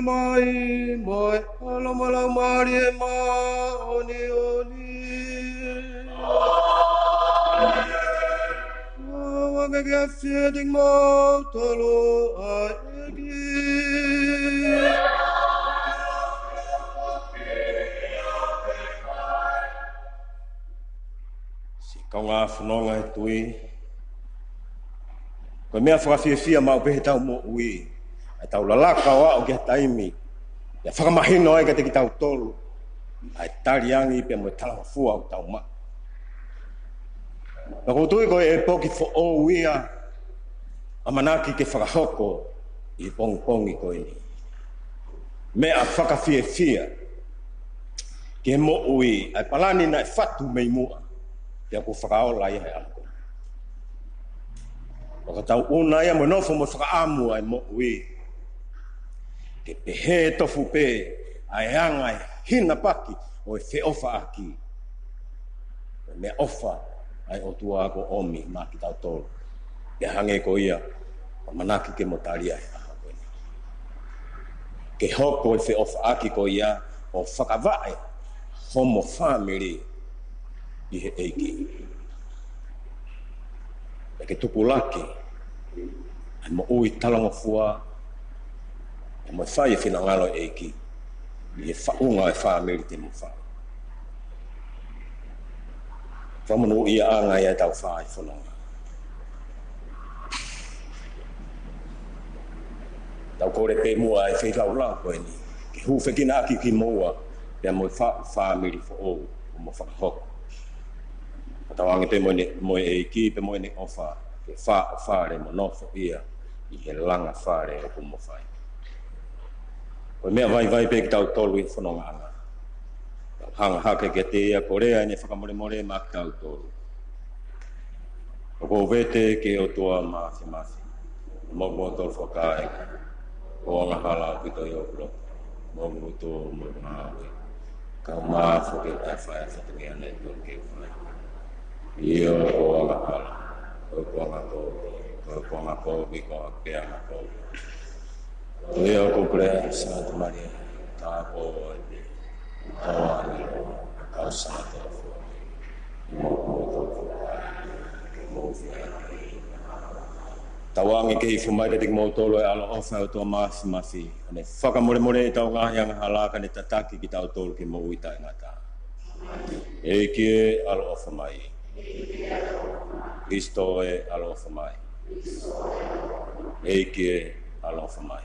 Mai mai alamala marie ma oni oni wanga gafeding mo tolo aegi si kaunga funonga tui ko mea whakawhiawhia mau pehe tau mo ui ai tau lalaka wa o kia taimi ia whakamahino ai ka te ki tau tolu ai tariangi pe mo tala fua o tau ma na kutui ko e poki fo o uia a manaki ke whakahoko i pongi ko ini me a whakawhiawhia ke mo ui ai palani na e whatu mei mua ia ku whakaola ia he ako o tau una ia mo nofo mo whakaamu ai mo ui ke pehe tofu pe ai anga hina paki o e whiofa aki Me ofa ai o tua ko omi ma ki tau tolu. Ke hange ko ia, o manaki ke motaria e aha koe ni. Ke hoko e whi ofa aki ko ia, o whakawai, homo family i he eiki. E ke tupu laki, ai mo ui talonga fua, e mo whai e whina ngalo eiki, i e whaunga e family te mo whai. Whamanu ia anga ia tau whai whanonga. Tau kore pe mua e whailau lau koe ni. Ke hu whekina aki ki mua, pia mo family fo o mo whakahoko. Tau ange te moe e ki pe moe ne ofa, ke whaare mo nofo ia, i he langa whaare o kumo whai. Koe mea vai pe ki tau tolu i whanonga anga. Tau hanga hake ke te ia korea ne whakamore ma ki tau tolu. O ko vete ke o tua mafi. Mo tolu whakai. O anga hala ki to i oklo. Mo to mo ngāwe. Ka mafu ke tai whai a whatangia nei tolu ke whai. Ia o anga hala. O anga kovi. O anga kovi ko a ke anga kovi. Ia o kuprea Santa Maria. Tā po e tawa ni au sanata o fua. Mo tolu whakai. Mo whakai. Tawangi ke i fumai te mo tolo e alo ofa o tua mafi. Ane whakamore e tau ngahi anga halaka ne tataki ki tau tolo ke mo uita e ngata. E kie alo ofa mai. Kristo e alo ofa mai. E kie alo ofa mai.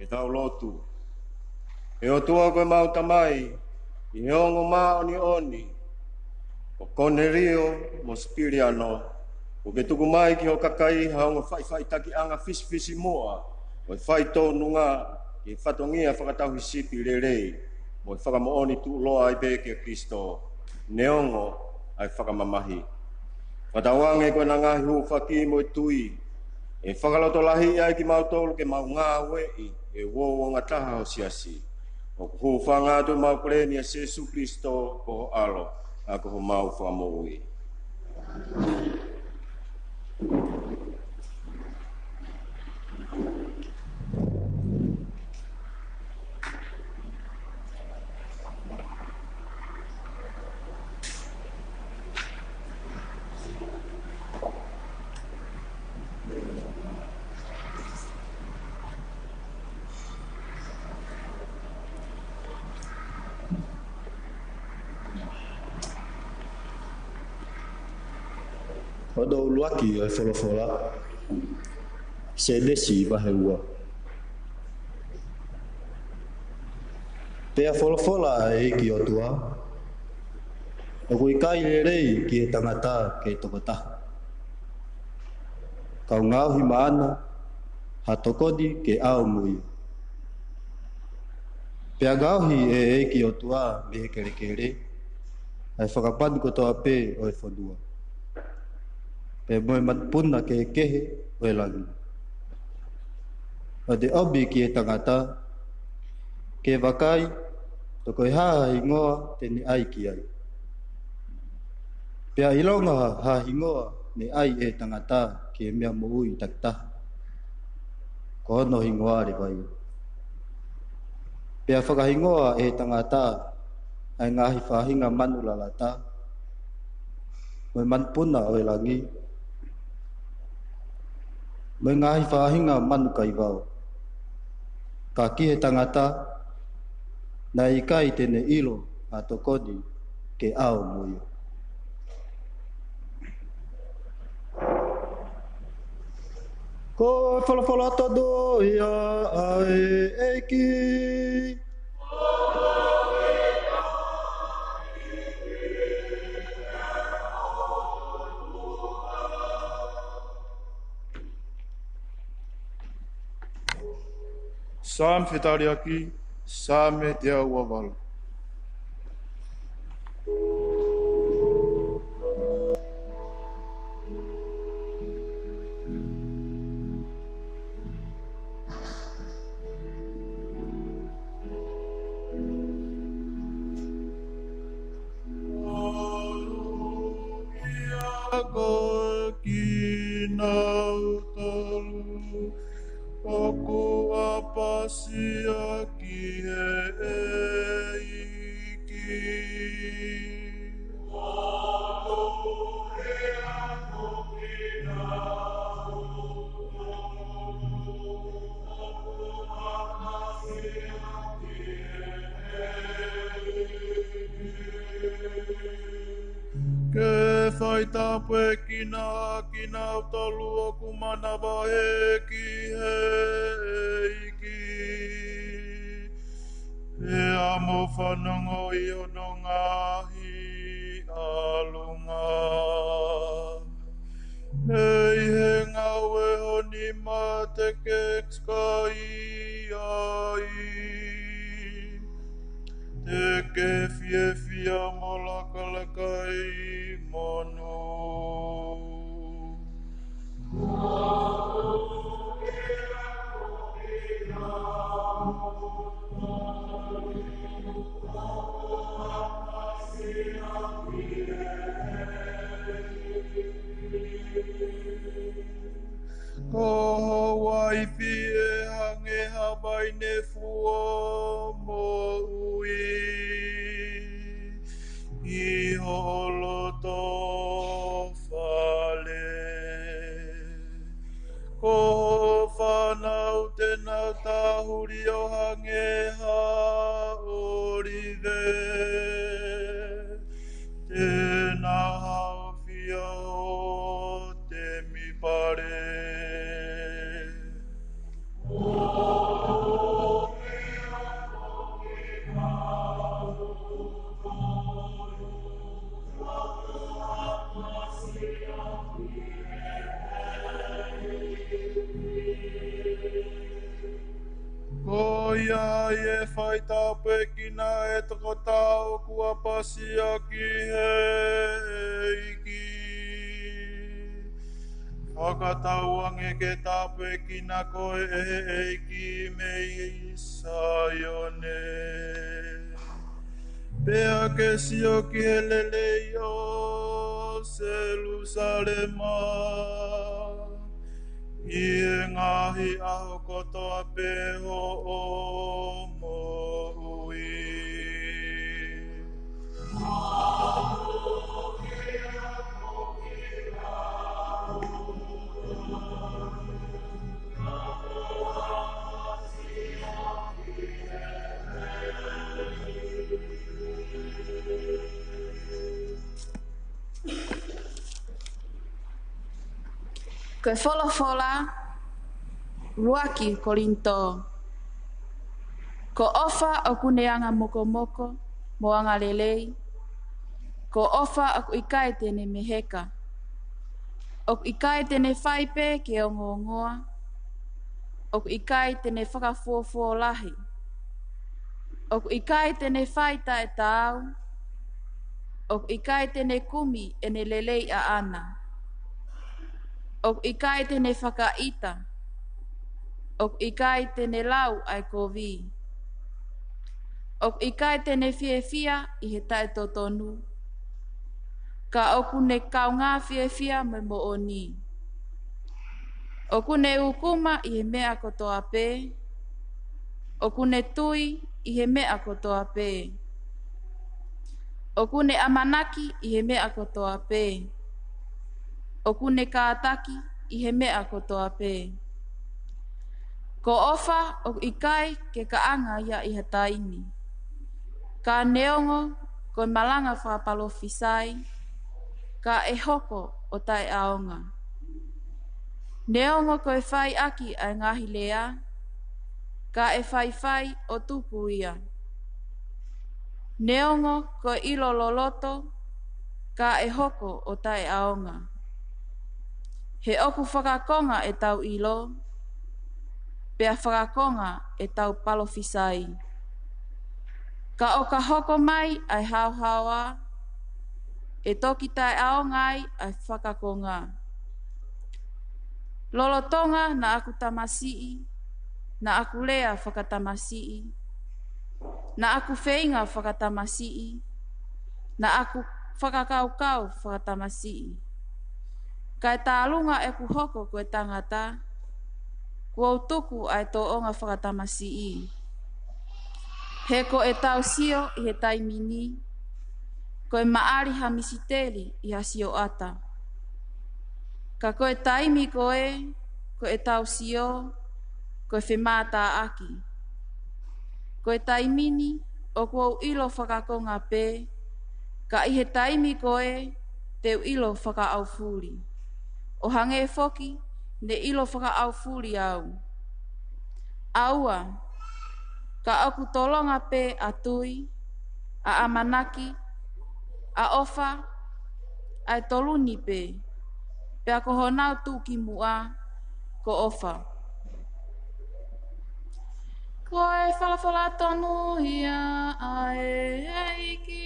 Tau lotu. E o tua koe mau tamai, i heongo maa oni oni, o kone rio mo spiriano, o ke tuku mai ki o kakai haongo whai taki anga fisi moa, o i whai tō nunga, ki whatongia whakatau hisipi rerei, mo i whakamo oni tu loa i beke Kristo, neongo ai whakamamahi. Whatawange koe na ngahi hu whaki mo i tui, e whakaloto lahi ai ki mau tolu ke mau ngā wei, e wo ngataha o siasi. O kuhu whangatu mau kureni a Jesu Kristo ko alo, a kuhu mau whamoui. Odo luaki o folofola se desi baheua. Pea folofola e ki o tua. O kui kai rei ki e tangata ke Tongatapu. Kau ngauhi maana hatokodi ke au mui. Pea ngauhi e ki o tua me kere kere. Ai whakapadu ko toa pe o e whanua. Pe moe matpuna ke kehe o e langi. O te obi ki e tangata, ke wakai, toko e haa hingoa te ne ai ki ai. Pea ilonga haa hingoa ne ai e tangata ki e mea moui taktaha. Ko ono hingoa re vai. Pea whakahingoa e tangata ai ngahi whahinga manu lalata. Moe matpuna o e langi. Moe ngahi whahinga manu kai wau. Ka ki he tangata, na ikai tene ilo a tokodi ke ao muio. Ko whalawhala todo ia ai eiki. Sam fetariaki, same te aua wala. Ko kinau talu, Oku apasia ki he eiki. Oku he aku ki nau tolu. Oku apasia ki he eiki. Ke whai tapu e kina tolu o kumanawa e ki he eiki. E amo whanongo I ono ngahi alunga. Nei he ngau e honi ma te kekskai ai. Te ke fia mo lakalakai monu. Ko Ko waifi e hange habai ne fuo mo ui. I holoto fale. Ko whanau tēnā tāhuri o hange ha orive. Tēnā hawhia o te mipare. Ko ia e whai tāpe kina e toko tāo kua pasi aki he iki. Whakatauange ke tāpe kina koe e iki me isaione. Pea ke sio ki he lelei o Jerusalema. I ngahi aho kotoa peho o mo ui. Koe wholafola, ruaki kolinto. Ko ofa o kuneanga moko moko, moanga lelei. Ko ofa o ikai tene meheka. O ikai tene whaipe ke o ngongoa. O ikai tene whakafuofo lahi. O ikai tene whaita e tāu. O ikai tene kumi ene lelei a ana. O ikai tene whakaita. O ikai tene lau ai kovi. O ikai tene whiewhia i he tae totonu. Ka oku ne kaunga whiewhia me mo o ni. Oku ne ukuma i he mea kotoa pē. Oku ne tui i he mea kotoa pē. Oku ne amanaki i he mea kotoa pē. Oku ne kātaki i he mea kotoa pē. Ko ofa o ikai ke kaanga ia i he taimi. Ka neongo ko malanga whapalofisai. Ka e hoko o tai aonga. Neongo ko e whai aki ai ngahi lea. Ka e whai o tupu ia. Neongo ko ilo loloto. Ka e hoko o tai aonga. He oku whakakonga e tau ilo. Pea whakakonga e tau palofisai. Ka o ka hoko mai ai hauhaua. E toki tai aongai ai whakakonga. Lolotonga na aku tamasii. Na aku lea whakatamasii. Na aku wheinga whakatamasii. Na aku whakakaukau whakatamasii. Kai tālunga e ku hoko koe tangata. Kua utuku ai tō onga whakatamasii. He ko e tau sio i he taimini. Ko e maari hamisiteli i hasio ata. Ka koe taimi koe, ko e tau sio, ko e whemata aki. Ko e taimini o kua ilo whakakonga pē. Ka i he taimi koe, te ilo whakaaufuri. O hange foki, ne ilo whakaaufuri au. Aua, ka aku tolonga pē atui, a amanaki, a ofa, ai toluni pē. Pea ko honau tūki mua, ko ofa. Ko e whalawhala tonu ia ai eiki.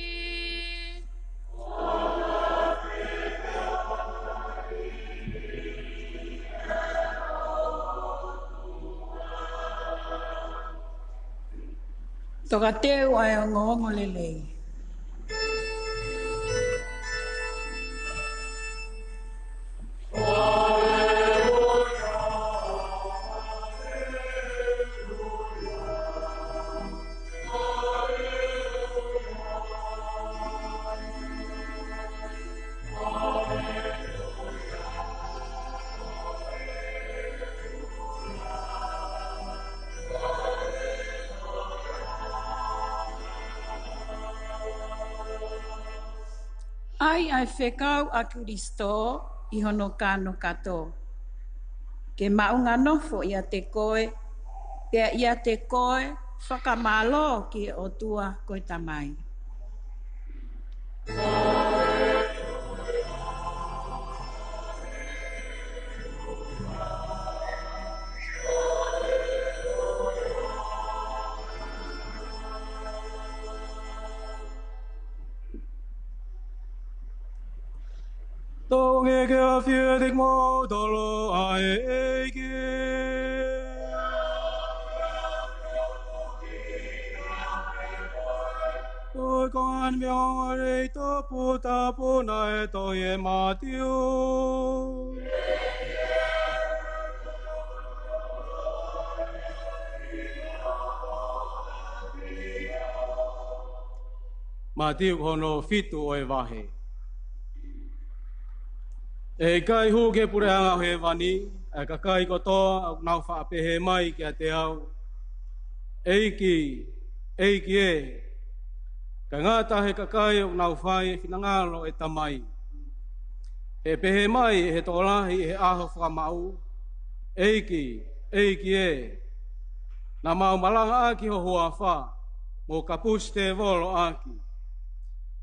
Toka teu ai o ngongo lelei. Ai whekau a Kristo I hono kano kato. Ke maunga nofo ia te koe, pea ia te koe whakamalo ki o tua koe tamai. Tonga ke a fia dik mo tolo a eke. Oi kon miong rei tapu na e to e matiu. Matiu hono fitu o e wahe. E kai hu ke pureanga he wani, e ka kai kotoa au nau whaapehe mai ki a te au. Eiki e, ka ngāta he ka kai au nau whai whinangalo e tamai. E pehe mai he tōlahi he aho whamau. Eiki e, na mau malanga aki ho hua wha, mo ka puste volo aki.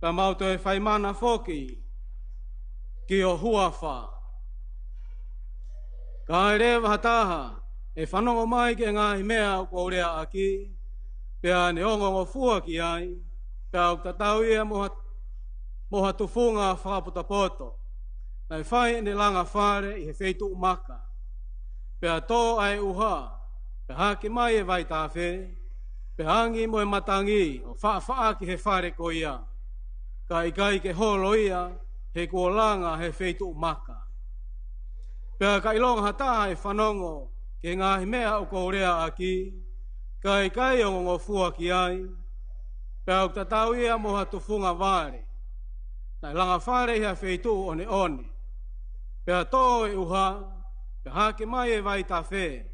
Ka mau to e whaimana whoki, ki o huafa. Ka rewa hataha, e whanongo mai ke ngāhi mea o kourea aki, pea ne ongo o fua ki ai, pea o tatau ia moha tufunga whakaputapoto, na e whai ne langa whare I he wheitu umaka. Pea tō ai uha, pea haki mai e vai tāwhe, pea hangi mo e matangi o wha ki he whare ko ia, ka ikai ke holo ia, he kuolanga he wheitu maka. Pea ka ilonga hataha e whanongo ke ngāhi mea o kourea aki, kai o ngō fua ki ai, pea o tatau ia moha tufunga vare, na langa whare hea wheitu one. Pea tō e uha, pea hake mai e vai ta whe,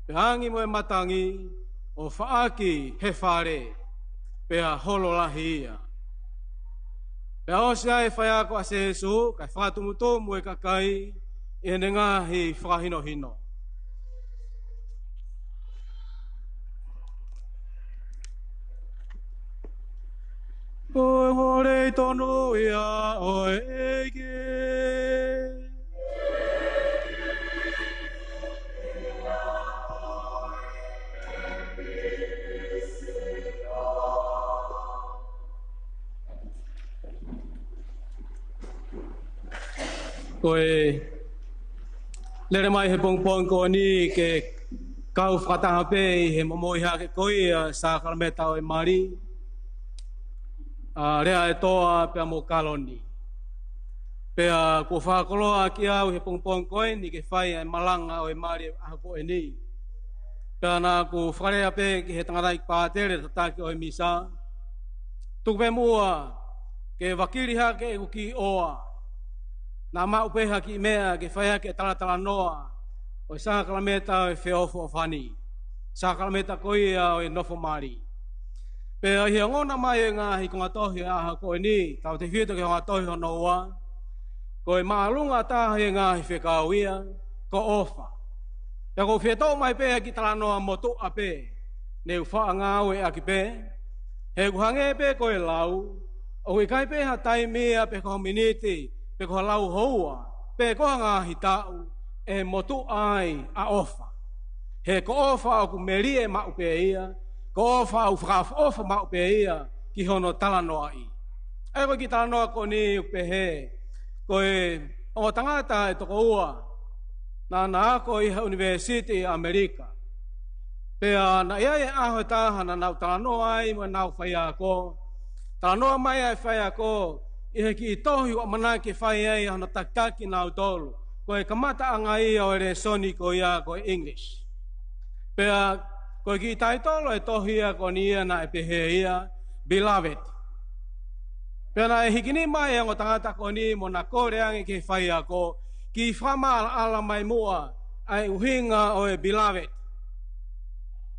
pea hangi mo e matangi o whaaki he whare, pea hololahi ia. Pea osia e whai ako a se Jesu, kai whātumutumu e kakai, e ne ngāhi whakahino. Koe hore tonu ia o eke. Koe lere mai he pongpong ko ni ke kau whakataha pe he momoiha ke koe sa kalameta o e mari. Lea'aetoa pea mo kaloni. Pea ko whakoloa ki au he pongpong koe ni ke whai e malanga o e mari ahako e ni. Pea nā ko whakarea pe ki he tangarai pātere tataki o e misa. Tukupe mua ke wakiriha ke e kuki oa. Nā maupeha ki mea ke whaia ke talatala noa o sa kalameta o e whiofo o whani. Sa kalameta koia o e nofo mari. Pea hia ngona mai e ngāhi ko ngatohi aha ko e ni, tau te whita ke ngatohi o noua. Ko e maalunga taha e ngāhi whekauia, ko ofa. Pea ko whietau mai pēha ki talanoa motu a pē. Ne uwha ngāu e aki pē. He kuhange pē ko e lau. O i kai pēha taimea pē ko miniti. Pe ko lau houa, pe ko ngāhi tau, e motu ai a ofa. He ko ofa o ku meri e maupe ia, ko ofa o whakaofa maupe ia, ki hono talanoa i. E ko ki talanoa ko ni upe he, ko e o tangata e toko ua, na ako i University Amerika. Pea na ia e aho e taha na nau talanoa ai mo nau whaia ko, talanoa mai ai whaia ko, I he ki tohi o mana ke whai ai hana takaki nau tolu. Ko e kamata anga ia o ere soni ko ia ko English. Pea ko ki tai tolo e tohi ia ko ni ia na e pehe ia beloved. Pea na e hikini mai ang o tangata ko ni mo na kore angi ke whai ako ki whama ala mai mua ai uhinga o e beloved.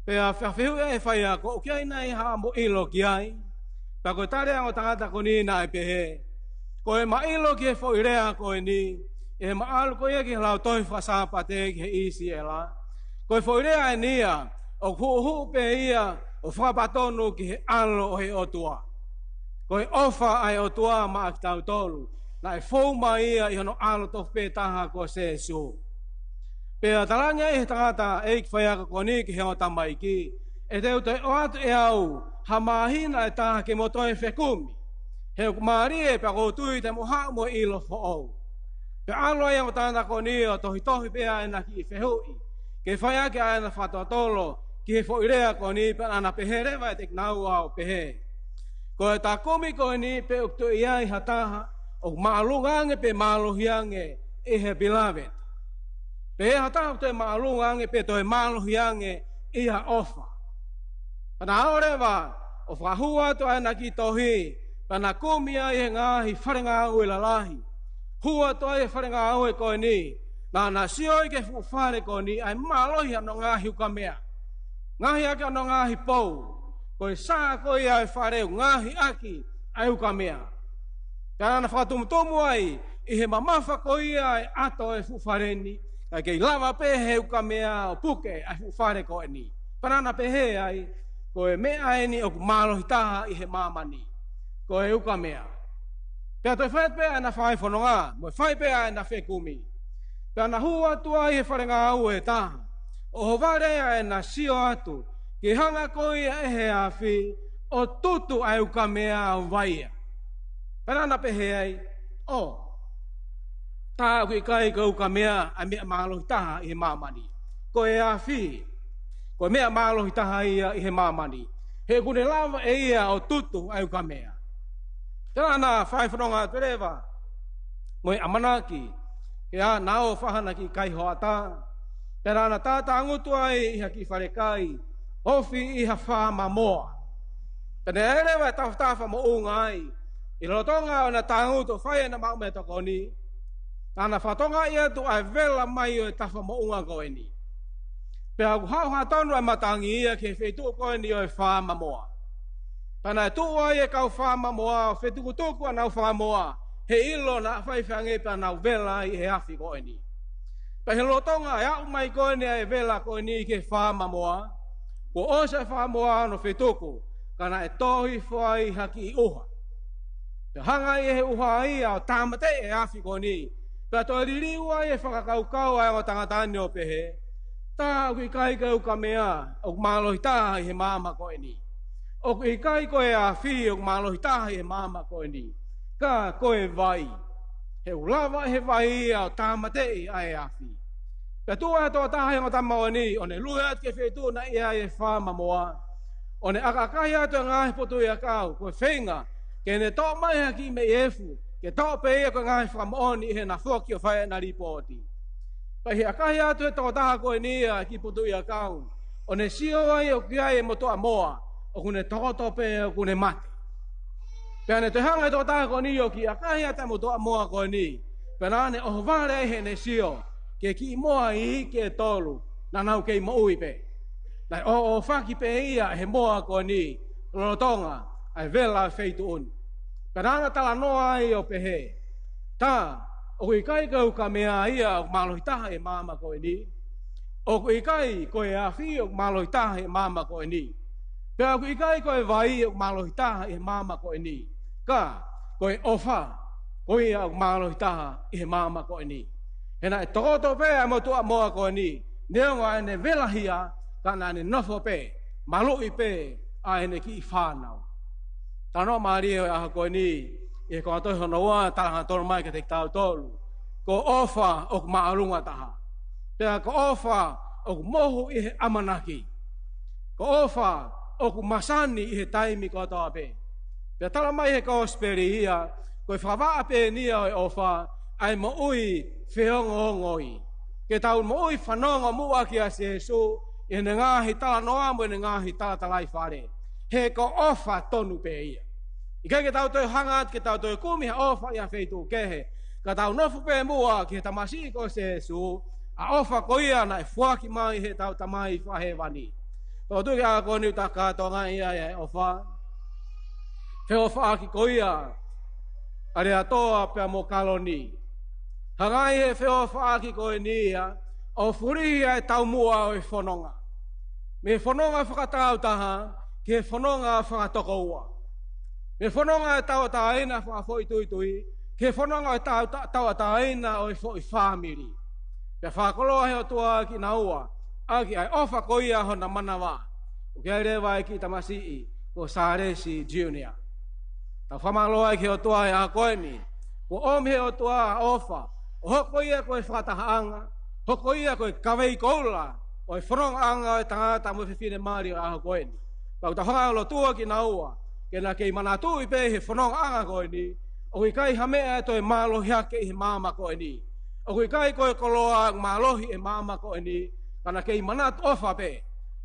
Pea whiawhihu e whai ako o kia ina I ha mo ilo ki ai. Pea ko tare ang o tangata ko ni na e pehe. Ko e mailo ki e fo irea ko e ni. E maalu ko ia ki lau toi whasapa te ki he isi e la. Ko e fo irea e nia. O hu pe ia. O whapatonu ki he alo o he otua. Ko e ofa ai otua ma ak tau tolu. Na e fou mai ia i hono alo tof pe taha ko se su. Pea talanga e tangata e ki whaiaka ko ni ki he o tamai ki. E teu te o atu e au. Ha mahina e taha ke motoe whekumi. He kumari e pe ko tui te moha mo ilo fo au. Pe alo e o tanda ko ni o tohi pea e na ki i whehui. Ke whaiake a e na whatotolo. Ki he fo irea ko ni pe ana pehere vai te nau au pehe. Ko e ta komi ko ni pe uktu iai hataha. O maalungange pe maaluhiange e he beloved. Pe e hataha te maalungange pe toi maaluhiange e ha ofa. Pana aorewa o whahua to aina ki tohi. Pana komi ai he ngahi wharenga au e lalahi. Hua to ai wharenga au e ko ni. Na sioi ke whare ko ni ai maalohi ano ngahi ukamea. Ngahi aki ano ngahi pou. Ko e saa ko i ai whareu ngahi aki ai ukamea. Kana na whakatumutumu ai, i he mamafa ko i ai ato e whareni, ai kei lava pehe ukamea o puke ai whare ko e ni. Panana pehe ai, ko e mea e ni o kumalohi taha i he mamani, ko e ukamea. Pea toi whaet pea na whai whanonga, mo whai pea na whekumi. Pea na hua tua i he wharenga au e taha, o hovarea e na sio atu, ki hanga ko i e he awhi, o tutu ai ukamea o vaia. Panana pehe ai, tā kui kai ka ukamea a mea mālohi taha i he mamani. Ko e awhi, ko mea mālohi taha ia i he mamani. He kune lava e ia o tutu ai ukamea. Tēnā nā whaiwhanonga terewa, moi amanaki, ke a nao whahana ki kai hoa tā. Tēnā nā tātā ngutu ai i haki wharekai, ofi i ha whama moa. Tēnā erewa e tawhtafa mo unga ai, i rotonga o na tāngutu whaia na mau me toko ni, Tana whatonga ia tu ai vela mai o e tawha mo unga koe ni. Pea ku hau hatonu ai matangi ia ke whetu koe ni o e whama moa. Tana e tuu ai e kau whama moa, o whetuku tuku anau whama moa, he ilo na whaiwhange pa nau vela ai he afi koe ni. Pea he rotonga ai au mai koe ni ai vela koe ni ke whama moa, ko osa whama moa no whetuku, kana e tohi whai haki i uha. Pea hanga i he uha ia o tāmate e afi koe ni, Pea toi ririua e whakakaukau ai o tangatani o pehe. Tā kui kai kau ka mea o mālohi tāha i he māma koe ni. O kui kai koe a whi o mālohi tāha i he māma koe ni. Ka koe vai. He ulawa he vai ia o tāmatei ai a whi. Pea tua e toa tāha i o tama o ni, o ne luheat ke whetu na ia e whama moa. O ne akakai atu ngahi potu i a kau, koe whenga, ke ne tō mai haki me efu. Ke tō pe ia koe ngai whamaoni he na whoki o whae na ripoti. Pai he akahi atu e tō taha koe nia ki putu ia kau. O ne sio ai o kia e motoa moa, o kune tōto pe o kune mate. Pea ne te hanga e tō taha koe nia o ki akahi atu e motoa moa koe ni. Pea nane o hovare he ne sio, ke ki moa i ke tolu, na nau kei mo ui pe. Nai o whaki pe ia he moa koe ni, rotonga, ai vela feitu uni. Karanga tala noa ai o pehe. Tā, o kui kai kau ka mea ia o mālohi taha e māma koe ni. O kui kai koe a whi o mālohi taha e māma koe ni. Pea kui kai koe vai o mālohi taha e māma koe ni. Ka, koe ofa, koe a mālohi taha e māma koe ni. Hena e tokoto pea mo tua moa koe ni. Neonga ene velahia, kana ene nofo pe, malui pe, a ene ki whānau. Tano maari o aha koe ni, e koe toi honoa talanga tonu mai ke te tau tolu. Ko ofa o ku maarunga taha. Pea ko ofa o ku mohu i he amanaki. Ko ofa o ku masani i he taimi ko toa pe. Pea tala mai he kosperi ia, koe whawaa pe nia o e ofa, ai mo ui whiongo ngoi. Ke tau mo ui whanonga mua ki a Jesu, i ne ngahi tala noa mo i ne ngahi tala talai whare. He ko ofa tonu pe ia. I kai ke tau toi hangat, ke tau toi kumi ha ofa ia feitu kehe. Ka tau nofu pe mua ki he tamasi ko Jesu, a ofa ko ia na e fuaki mai he tau tamai whahe wani. Tō tu ki a ko ni utaka tonga ia e ofa. He ofa ki ko ia. Lea'etoa pea mo Kaloni. Hangai he wheo whaaki koe nia, o furihia e taumua o e whanonga. Me whanonga whakatau taha, ke whanonga whakatokoua. Me whanonga e tau taina whakafoi tui, ke whanonga e tau taina o e whoi whamiri. Pea whakoloa heo tua ki naua, aki ai ofa koia hona manawa. O kia rewa e ki tamasii, ko Saresi Junior. Tau whamaloa e ki heo tua e a koemi, ko omi heo tua ofa, o hoko ia koe whatahaanga, hoko ia koe kawei koula, o e whanonga anga o e tangata mo whiwhine maari o aho koeni. Pau ta hangalo tua ki naua, ke na kei manatu i pe he whanonga anga koeni, o kui kai hamea e toi malo hiake i he mama koeni. O kui kai koe koloa malohi e mama koeni, kana kei manatu ofa pe,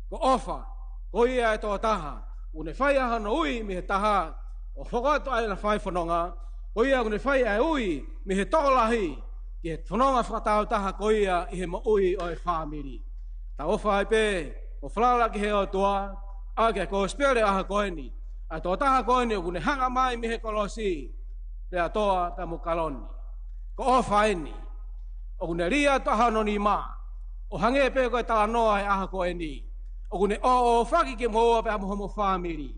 ko ofa, ko ia e toa taha, une whai aha no ui mi he taha, o whakato ai na whai whanonga, ko ia une whai ai ui mi he tokolahi, ki he whanonga whakatau taha ko ia i he maui o e whamiri. Ta ofa ai pe, o whalala ki he o tua, ake ko spere aha koeni, a toa taha koeni o kune hanga mai mi he kolosi, Lea'etoa tamu Kaloni. Ko ofa eni, o kune ria taha no ni ma, o hange pe koe tala noa e aha koeni, o kune o whaki ke moa pe amo homo whamiri,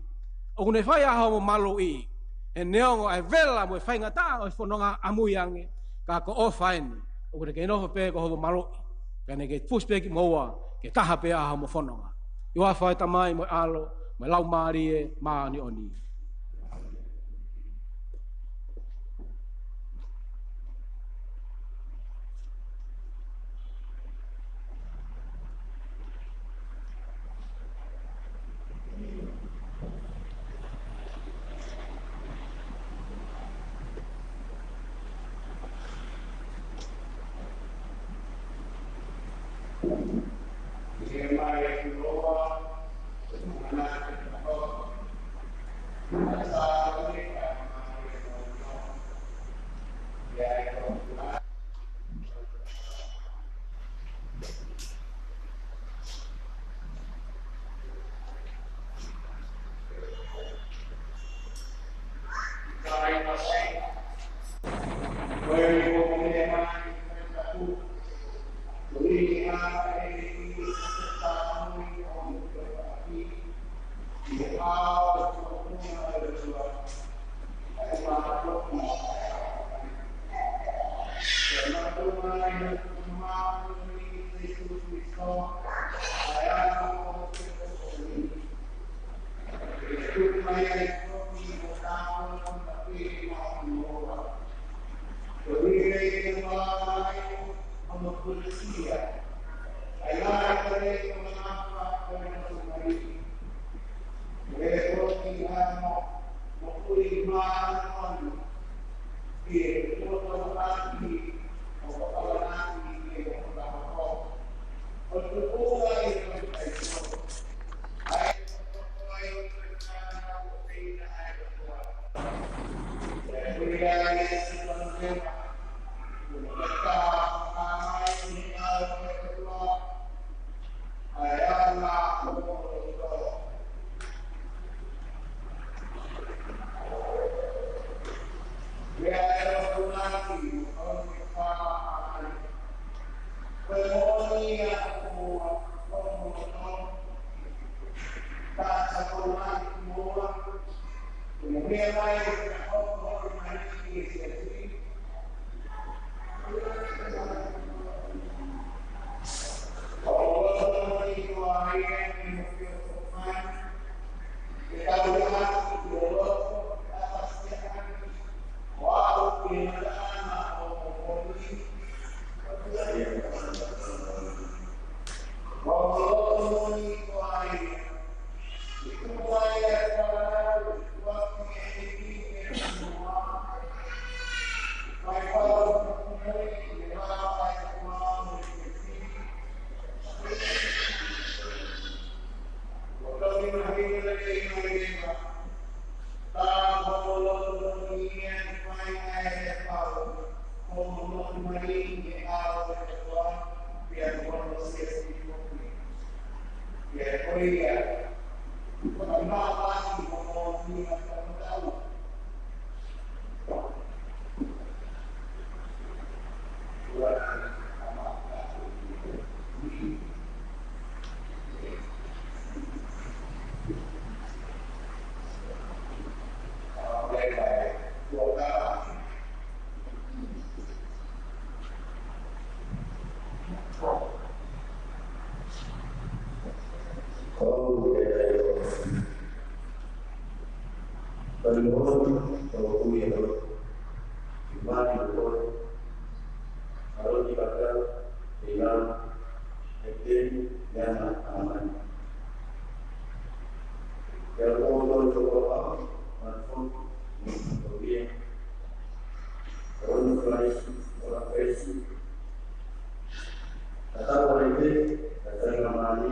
o kune whai aha homo malu i, e neongo ai vela mo e whainga ta o e whanonga amuiange, ka ko ofa eni, o kune kei noho pe ko homo malu i, ka ne ke fuspe ki moa, ke taha pe aha homo whanonga. Iwa whai tamai mo alo, mo lau maari e maani oni.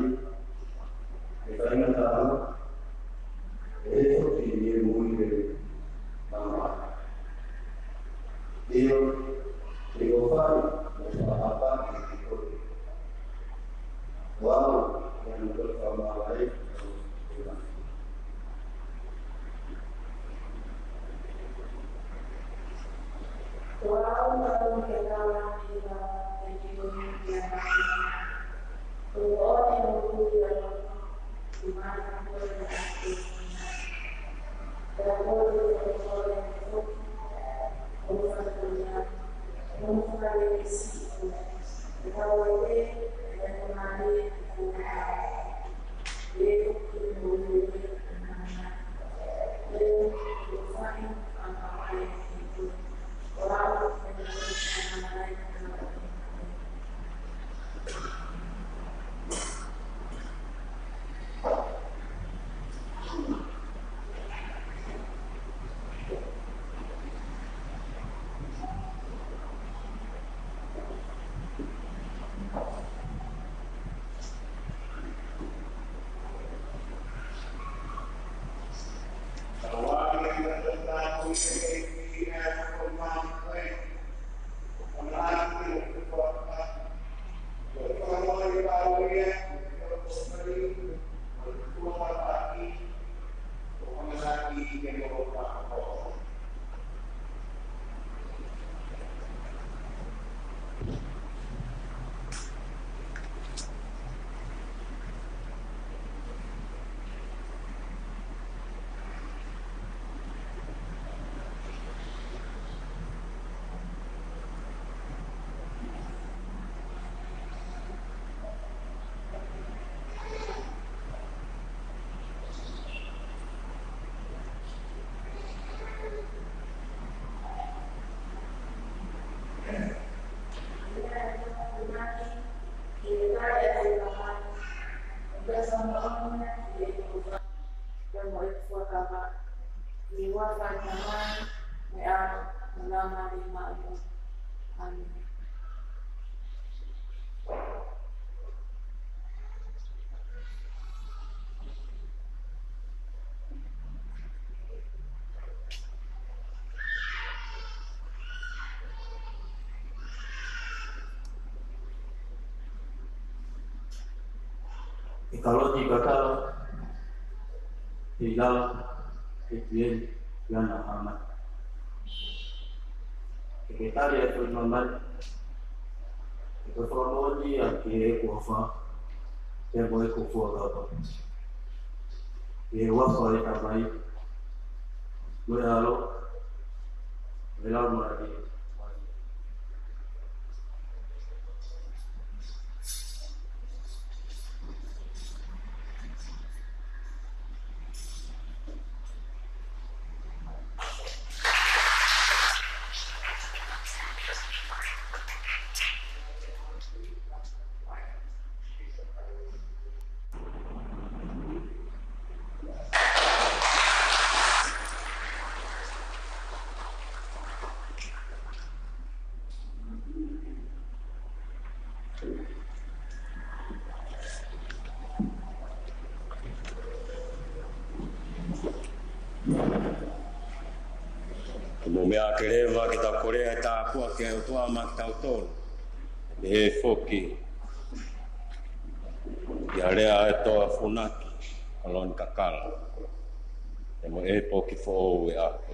Malani, Kaina tahu, itu dia mungkin nama. Dia fai masalah apa itu. Wow, yang bersama lain. Kalonikakala Heilala Adriana Hamani. Wote wanaokuja imani kwa Kalonikakala Heilala Adriana Hamani. Sekretari ya Tonga Ikafamoji Lea'aetoa Funaki Kalonikakala Heilala Adriana Hamani. Mea keleva kita Korea ta kuwa ke utua maktautol. Foki. Ya Lea'aetoa Funaki Kalonikakala. Mo poki fo we ako.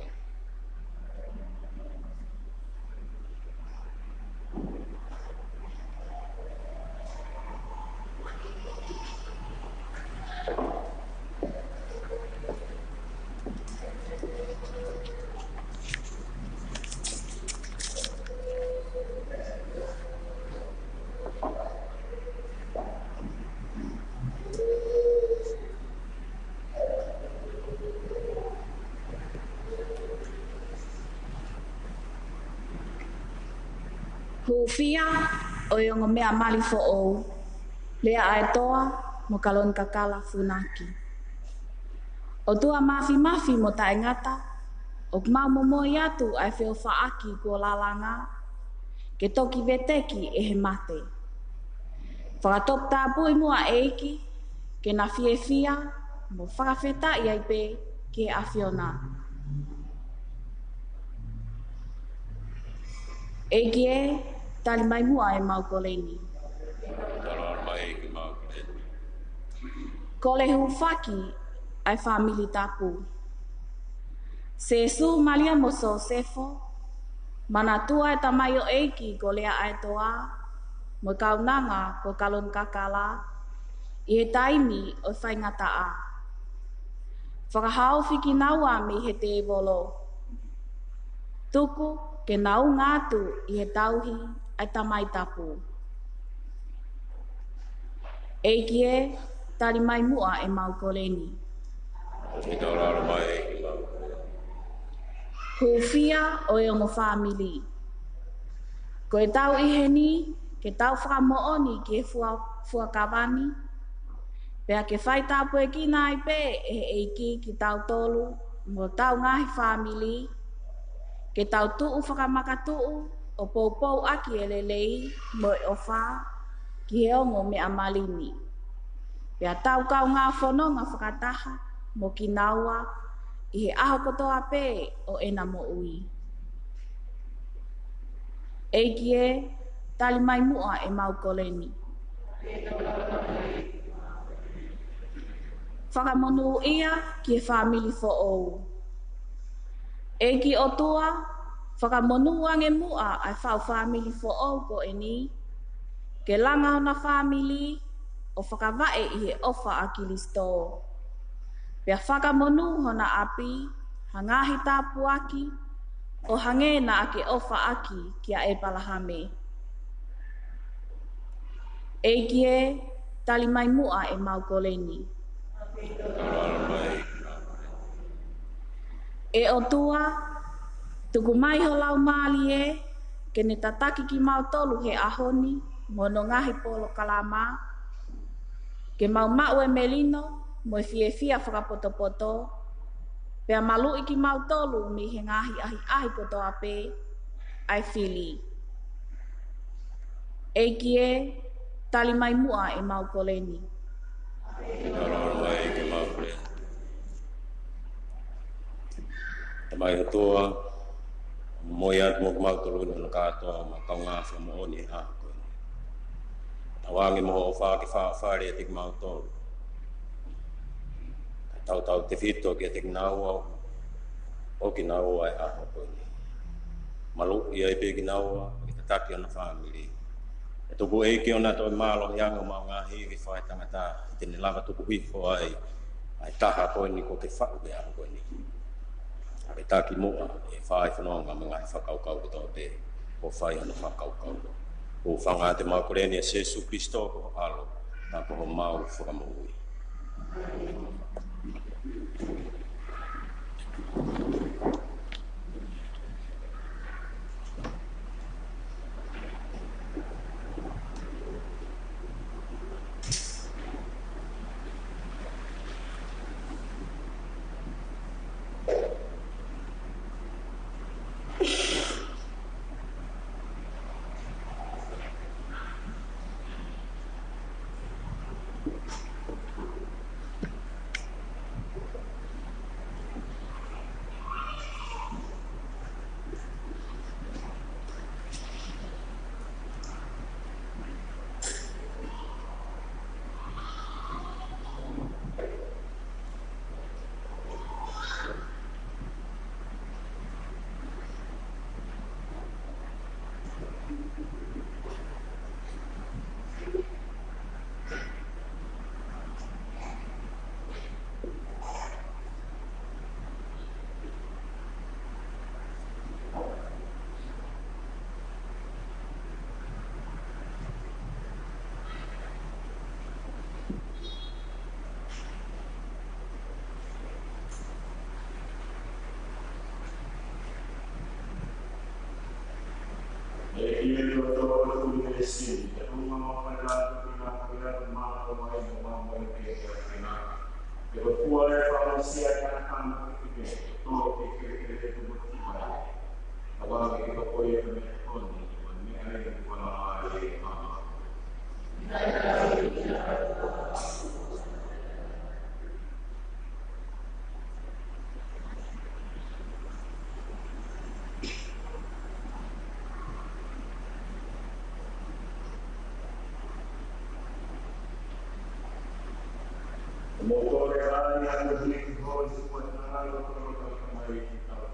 Hufia o yung mea mali fo o Lea'aetoa mo Kalonikakala Funaki. O tua mafi mo taingata o mau atu ai feo faaki ko lalanga ke toki veteki e he mate. Whakatop tāpui mua eiki, ke na fia mo whakawheta i ai pe ke awhiona. Eiki e, tali mai mua e maukoleni. Ko le hufaki ai famili tapu. Se su malia mo so sefo, mana tua e tamai o eiki ko Lea'aetoa, mo kaunanga ko Kalonikakala, i he taimi o whaingataa. Whakahau whiki naua mi he te evolo. Tuku ke nau ngātu i he tauhi ai tamai tapu. Eiki e, tari mai mua e maukoleni. Hufia o e ongo whamili. Ko e tau iheni, ke tau whakamooni ki e fuakawani, pea ke whai tapu e kina ai pe e eiki ki tau tolu, mo tau ngahi whamili, ke tau tuu whakamakatuu o poupou aki e lelei mo e ofa ki he ongo me a Malini. Pea tau kau ngā whanonga whakataha mo ki naua i he aho kotoa pe o ena mo ui. Eiki e, tali mai mua e maukoleni. Whakamonu ia ki e whamili fo ou. Eiki o tua, whakamonu ange mua ai whau whamili fo ou ko e ni, ke langa ona whamili o whakawae i he ofa a Kilisto. Pea whakamonu hona api, hangahi tāpu aki, o hangena ake ofa aki kia e palahame. Eiki e, tali mai mua e maukoleni. E o tua, tuku mai ho lau maali e, ke ne tataki ki mau tolu he ahoni, mono ngahi polo kalama, ke mau mau e melino, mo e fia whakapotopoto, pea malu iki mau tolu mi he ngahi ahi koto ape, ai fili. Eiki e, tali mai mua e maukoleni. Tamai hatoa, moi atu mo mautolu na katoa ma kaunga mo oni ha ko. Tawangi mo o fa ki fa re tik mautolu. Tau te fito ki te naua o ki naua ai aho ko ni. Malu i ai pe ki naua ki te taki ona family. E tuku eiki ona toi malo hianga ma ngahi ki whai tangata i te lava tuku hifo ai taha ko ni ko ke whau be aho ko ni. Ai taki mua e whai whanonga ma ngai whakaukau ko tō te o whai ana whakaukau. O whanga te maukoreni e Jesu Christo ko alo na ko mau whakamui. Motore ani anu hiki hoi suma tanalo koro kamai ki tau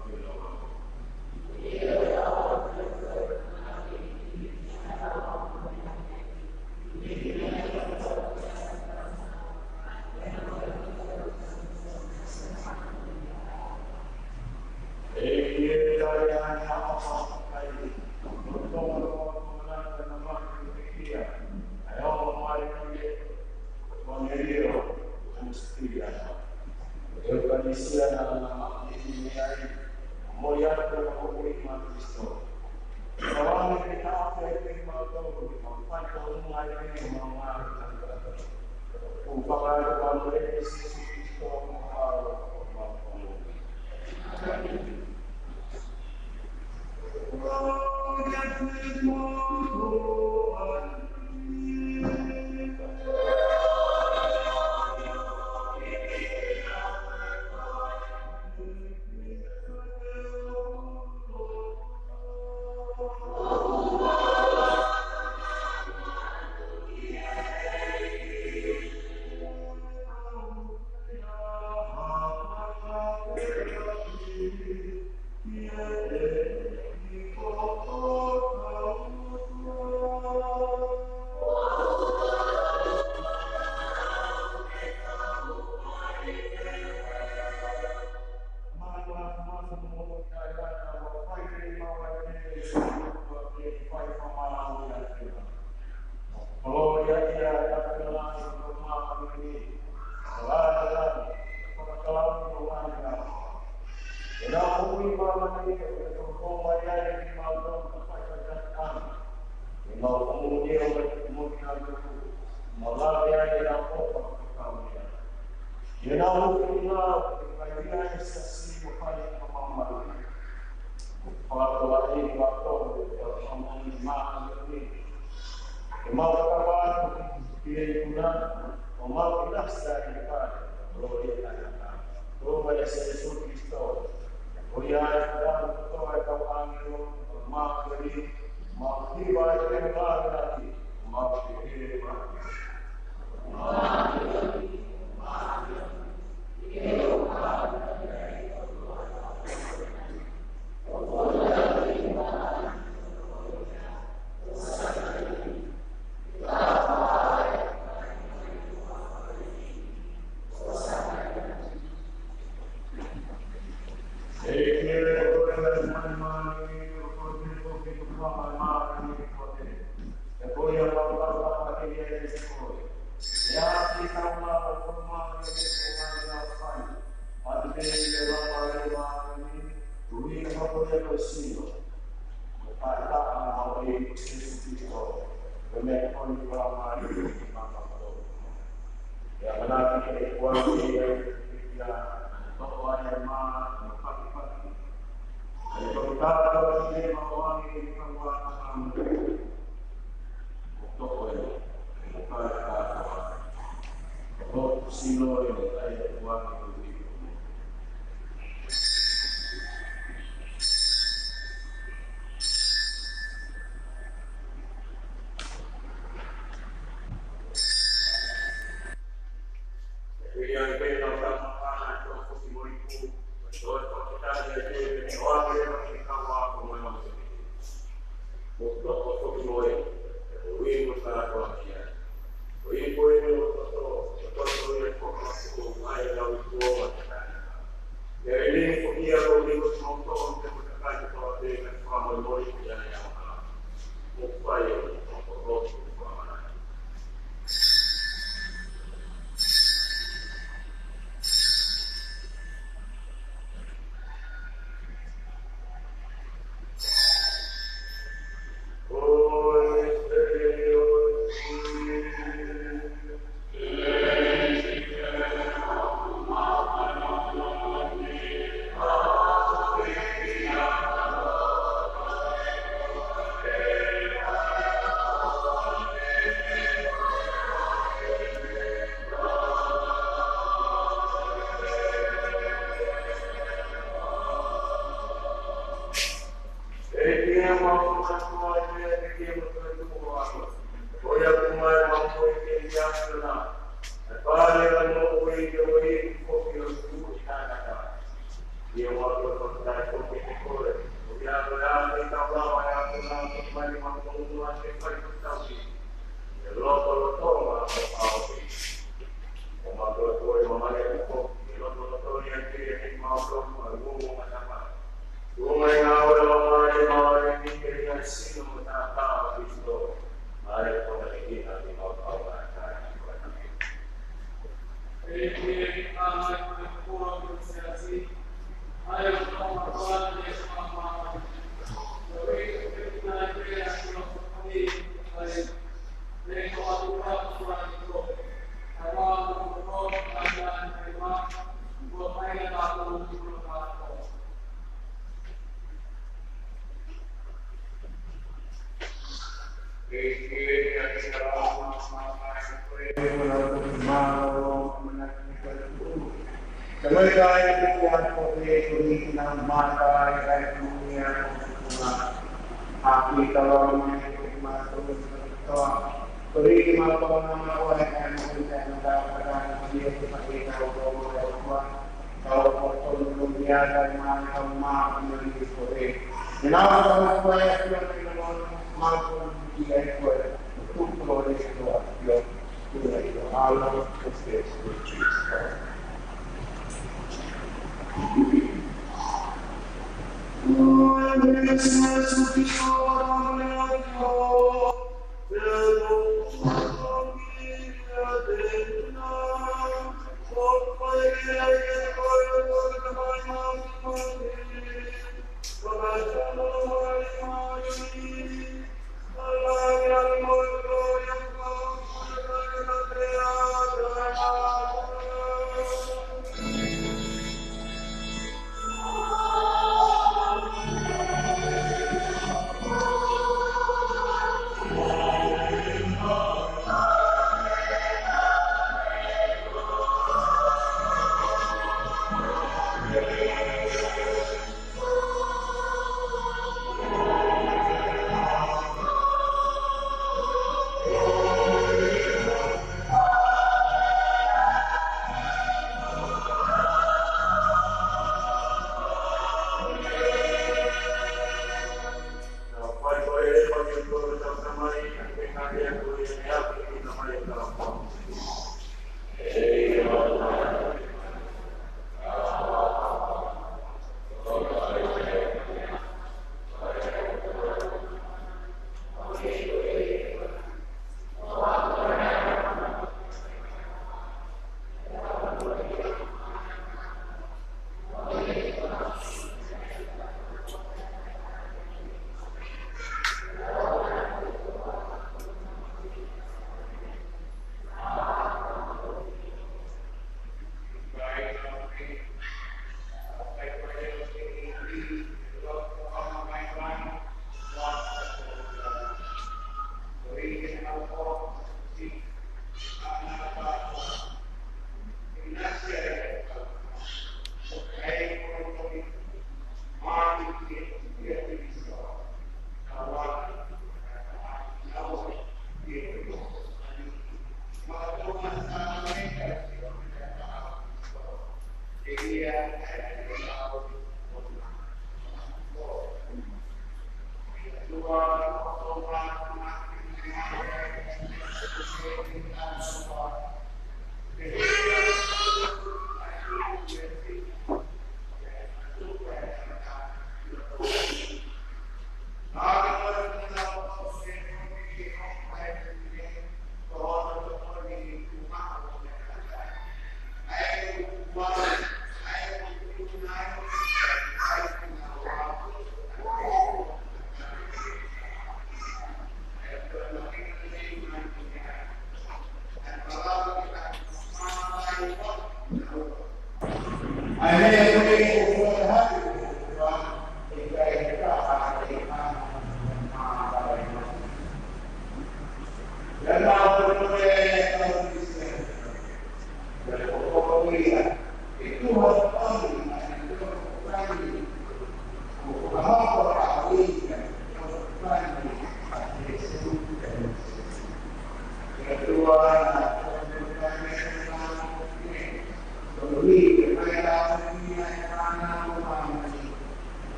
Pale wanaokuja wengi kopi ya usiku sana. Ndio watu wanataka kopi kule. Ujazo yao ikawa ya kuna mali mambo wake pale kutawi. Loko Tonga au kama kwa mama yako, loko ya kile mambo magumu sana. Wewe nao wale ni kile siku mtaka Kristo. Mara kwa wengine ni mambo Mereka yang boleh nak mata yang dunia aku kalau masuk itu beri mata nama orang yang mendapatkan dia sebagai kalau foto dunia dan mana menjadi boleh. Kenapa kalau saya yang mampu dia itu boleh itu Allah Kristus.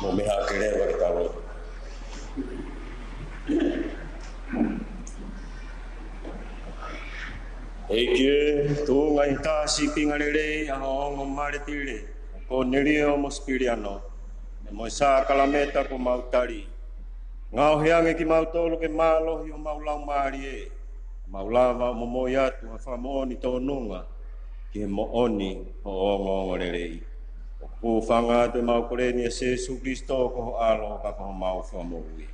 mo me ha kere wa ka wo eke tu ngai ta si pingarere a ho mare tire ko nerio mo spiriano mo sa kalameta ko mautari ngau heange ki mautolo ke malo hi o maulau marie maulava mo moya tu fa mo ni tonunga ke mo oni o ngorerei ku fanga te mau kore ni Jesus Kristo ko alo ka ko mau fa mo wi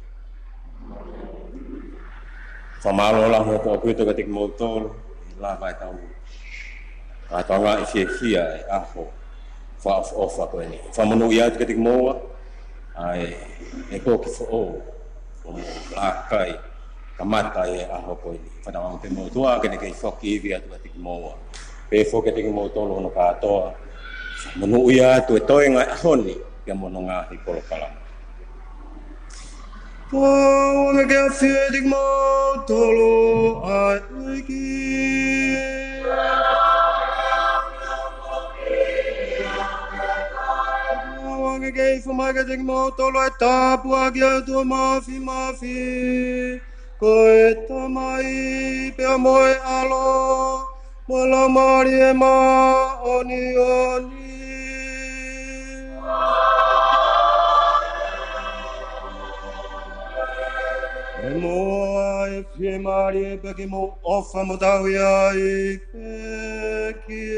Whamalo la mo po kuito ka tik motol la vai tau. A tonga i fia e aho. Fa ofa ko ni. Whamanu ia ka tik moa. Ai e ko ki fo o. O la kai. Kamata e aho ko ni. Whanawang pe motua ka ni kei whoki iwi atu ka tik moa. Pe whoki tik motol ono ka atoa. Whamanu ia atu e toi ngai ahoni. Kia mono ngā hi polo kalama. Oh, me get feeling more tolo I wange gay for my getting more tolo I tapu agia to mafi ko eta mai pe moe alo mola marie ma oni Mo e fie mari perché mo offa mo tauia e che